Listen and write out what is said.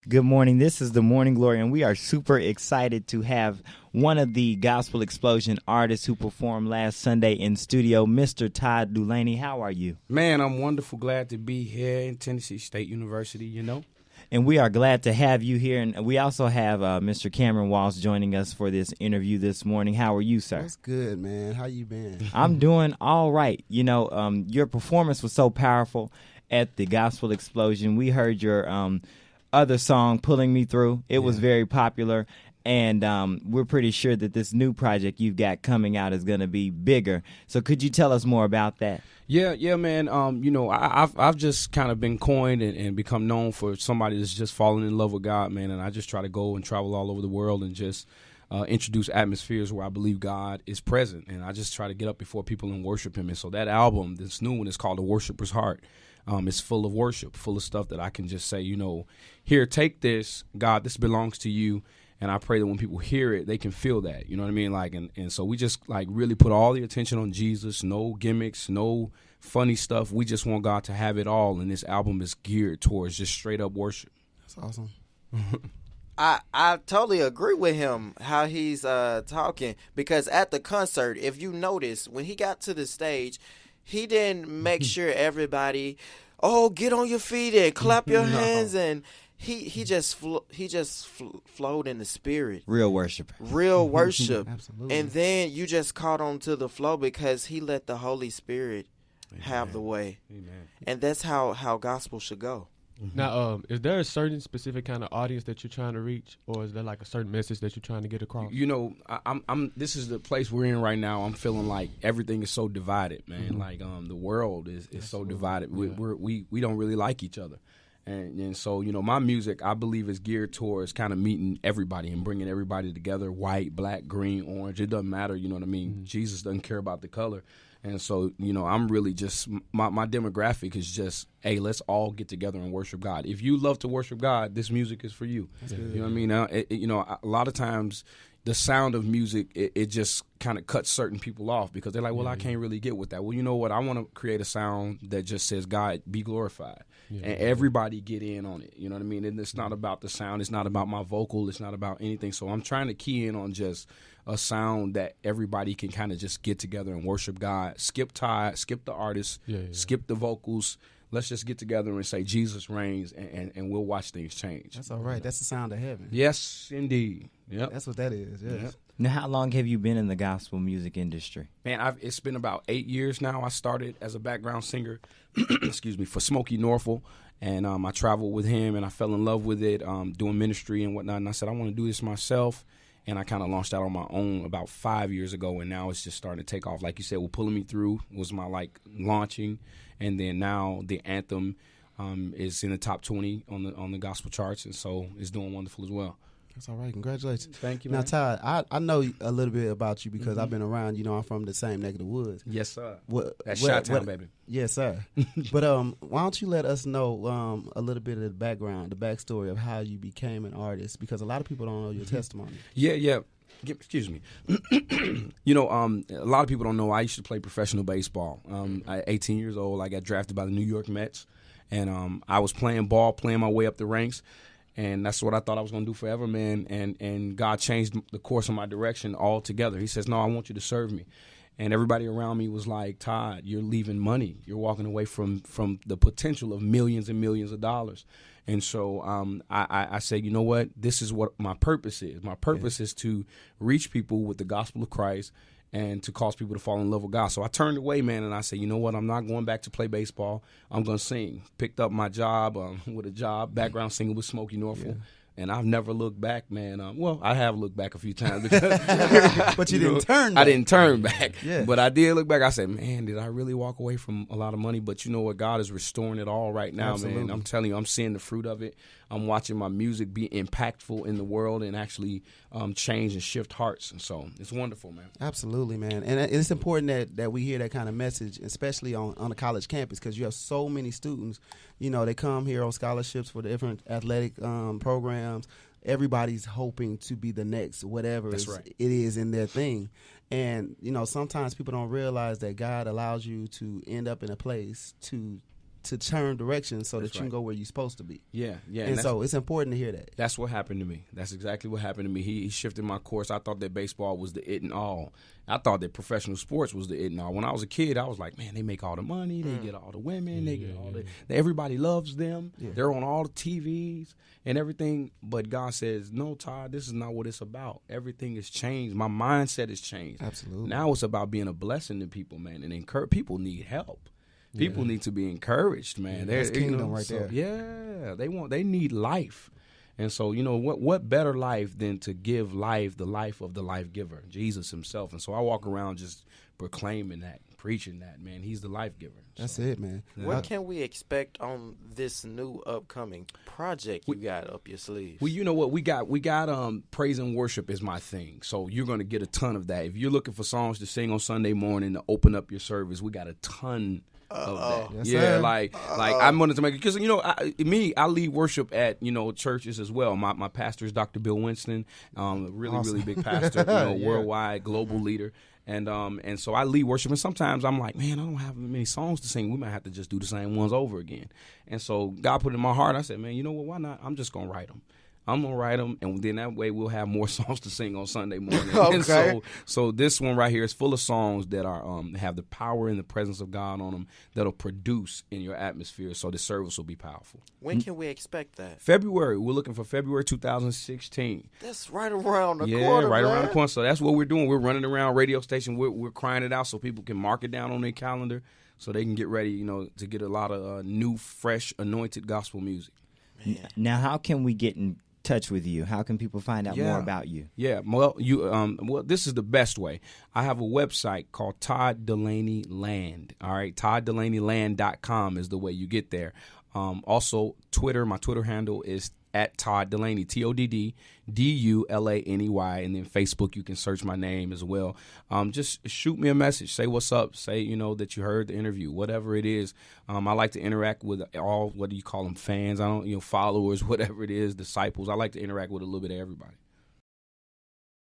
Good morning. This is the Morning Glory, and we are super excited to have one of the Gospel Explosion artists who performed last Sunday in studio, Mr. Todd Dulaney. How are you? Man, I'm wonderful. Glad to be here in Tennessee State University, And we are glad to have you here. And we also have Mr. Cameron Walsh joining us for this interview this morning. How are you, sir? That's good, man. How you been? I'm doing all right. Your performance was so powerful at the Gospel Explosion. We heard your other song, Pulling Me Through. It was very popular. And we're pretty sure that this new project you've got coming out is going to be bigger. So could you tell us more about that? Yeah, man. I've just kind of been coined and become known for somebody that's just fallen in love with God, man. And I just try to go and travel all over the world and just introduce atmospheres where I believe God is present. And I just try to get up before people and worship Him. And so that album, this new one, is called The Worshipper's Heart. It's full of worship, full of stuff that I can just say, here, take this, God, this belongs to you. And I pray that when people hear it, they can feel that, you know what I mean? And so we just really put all the attention on Jesus, no gimmicks, no funny stuff. We just want God to have it all. And this album is geared towards just straight up worship. That's awesome. I totally agree with him how he's talking, because at the concert, if you notice, when he got to the stage, he didn't make sure everybody, get on your feet and clap your hands, and he just flowed in the spirit. Real worship. Absolutely. And then you just caught on to the flow because he let the Holy Spirit have the way. Amen. And that's how gospel should go. Now, is there a certain specific kind of audience that you're trying to reach, or is there like a certain message that you're trying to get across? I'm this is the place we're in right now. I'm feeling like everything is so divided, man. Mm-hmm. Like the world is so divided. We don't really like each other. And so, my music, I believe, is geared towards kind of meeting everybody and bringing everybody together, white, black, green, orange. It doesn't matter, you know what I mean? Mm-hmm. Jesus doesn't care about the color. And so, I'm really just, my demographic is just, hey, let's all get together and worship God. If you love to worship God, this music is for you. That's good. You know what I mean? A lot of times the sound of music, it just kind of cuts certain people off because they're like, well, I can't really get with that. Well, you know what? I want to create a sound that just says, God, be glorified. Yeah. And everybody get in on it. You know what I mean? And it's not about the sound. It's not about my vocal. It's not about anything. So I'm trying to key in on just a sound that everybody can kind of just get together and worship God. Skip Todd, skip the artist, skip the vocals. Let's just get together and say Jesus reigns, and we'll watch things change. That's all right. That's the sound of heaven. Yes, indeed. Yep. That's what that is. Yes. Yep. Now, how long have you been in the gospel music industry? Man, it's been about 8 years now. I started as a background singer, for Smokey Norfolk, and I traveled with him, and I fell in love with it, doing ministry and whatnot. And I said, I want to do this myself, and I kind of launched out on my own about 5 years ago, and now it's just starting to take off. Like you said, Pulling Me Through was my launching, and then now the anthem is in the top 20 on the gospel charts, and so it's doing wonderful as well. That's all right. Congratulations. Thank you, man. Now, Todd, I know a little bit about you because I've been around. I'm from the same neck of the woods. Yes, sir. That's Chi-Town, baby. Yes, sir. But why don't you let us know a little bit of the background, the backstory of how you became an artist? Because a lot of people don't know your testimony. Yeah. Excuse me. A lot of people don't know I used to play professional baseball. At 18 years old, I got drafted by the New York Mets, and I was playing my way up the ranks. And that's what I thought I was going to do forever, man. And God changed the course of my direction altogether. He says, no, I want you to serve me. And everybody around me was like, Todd, you're leaving money. You're walking away from the potential of millions and millions of dollars. And so I said, you know what? This is what my purpose is. My purpose is to reach people with the gospel of Christ and to cause people to fall in love with God. So I turned away, man, and I said, you know what? I'm not going back to play baseball. I'm going to sing. Picked up my job background singer with Smokey Norfolk. Yeah. And I've never looked back, man. I have looked back a few times. But you didn't turn back. I didn't turn back. Yeah. But I did look back. I said, man, did I really walk away from a lot of money? But you know what? God is restoring it all right now, Absolutely. man. I'm telling you, I'm seeing the fruit of it. I'm watching my music be impactful in the world and actually change and shift hearts. And so it's wonderful, man. Absolutely, man. And it's important that we hear that kind of message, especially on a college campus, because you have so many students. They come here on scholarships for different athletic programs. Everybody's hoping to be the next whatever it is in their thing. And, sometimes people don't realize that God allows you to end up in a place to to turn directions so That's that you can right. go where you're supposed to be. Yeah. And so it's important to hear that. That's what happened to me. That's exactly what happened to me. He shifted my course. I thought that baseball was the it and all. I thought that professional sports was the it and all. When I was a kid, I was like, man, they make all the money. They get all the women. They get all the – everybody loves them. Yeah. They're on all the TVs and everything. But God says, no, Todd, this is not what it's about. Everything has changed. My mindset has changed. Absolutely. Now it's about being a blessing to people, man, and encourage. People need help. People need to be encouraged, man. That's kingdom right there. Yeah, they need life. And so, what better life than to give life, the life of the life giver, Jesus himself. And so I walk around just proclaiming that, preaching that, man. He's the life giver. That's it, man. What can we expect on this new upcoming project you got up your sleeves? Well, you know what? We got praise and worship is my thing. So you're going to get a ton of that. If you're looking for songs to sing on Sunday morning to open up your service, we got a ton of that. Yes, Yeah, sir. like I wanted to make it because I lead worship at churches as well. My pastor is Dr. Bill Winston, really big pastor, worldwide global leader. And so I lead worship, and sometimes I'm like, man, I don't have many songs to sing. We might have to just do the same ones over again. And so God put it in my heart. I said, man, you know what? Why not? I'm just gonna write them. I'm gonna write them, and then that way we'll have more songs to sing on Sunday morning. Okay. And so this one right here is full of songs that are have the power and the presence of God on them that'll produce in your atmosphere. So the service will be powerful. When can we expect that? February. We're looking for February 2016. That's right around the Yeah, corner, right man. around the corner. So that's what we're doing. We're running around radio station. We're crying it out so people can mark it down on their calendar so they can get ready, to get a lot of new, fresh, anointed gospel music. Man. Now, how can we get in touch with you? How can people find out more about you? Yeah, well, this is the best way. I have a website called Todd Dulaney Land. All right, ToddDulaneyLand.com is the way you get there. Also, Twitter. My Twitter handle is at Todd Dulaney, ToddDulaney, and then Facebook, you can search my name as well. Just shoot me a message. Say what's up. Say, that you heard the interview, whatever it is. I like to interact with all, what do you call them, fans? I don't, followers, whatever it is, disciples. I like to interact with a little bit of everybody.